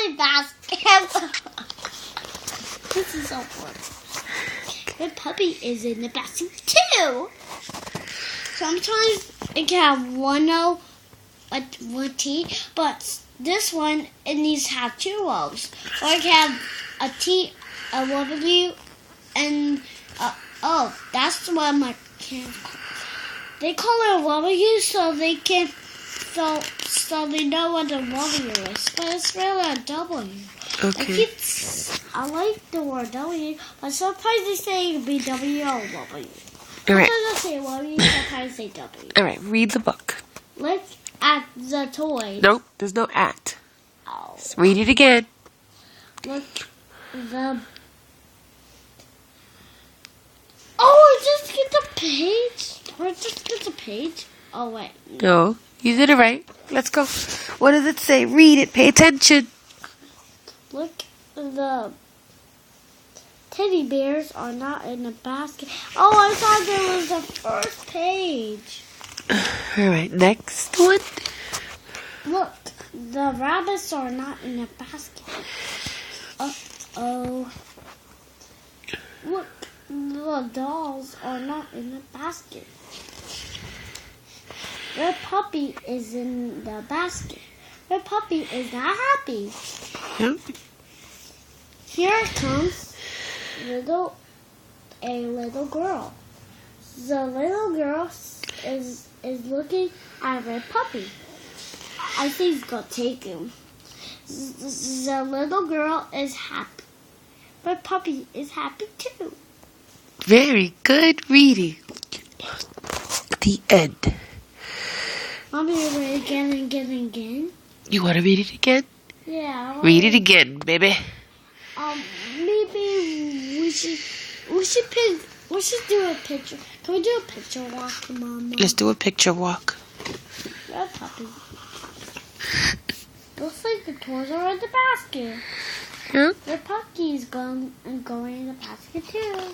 My basket. This is so fun. The puppy is in the basket too. Sometimes it can have one T, but this one it needs to have two O's. Or it can have a T, a W, and O. That's what my kids call. They call it a W so they can so they know what a W is, but it's really a W. Okay. I like the word W, but sometimes they say B W or W. All right. Sometimes they say W, sometimes they say W. All right. Read the book. Look at the toy. Nope. There's no at. Oh. Just read it again. Look the. Oh, it just gets a page. Or it just gets a page. Oh wait. No. You did it right. Let's go. What does it say? Read it. Pay attention. Look, the teddy bears are not in the basket. Oh, I thought there was the first page. All right. Next one. Look, the rabbits are not in the basket. Uh-oh. Look, the dolls are not in the basket. The puppy is in the basket. The puppy is not happy. Yep. Here comes a little girl. The little girl is looking at her puppy. I think he's gonna take him. The little girl is happy. The puppy is happy too. Very good reading. The end. Mommy, read it again and again and again. You want to read it again? Yeah. Read it again, baby. Maybe we should do a picture. Can we do a picture walk, Mama? Let's do a picture walk. The puppy. Looks like the toys are in the basket. Huh? The puppy's going in the basket too.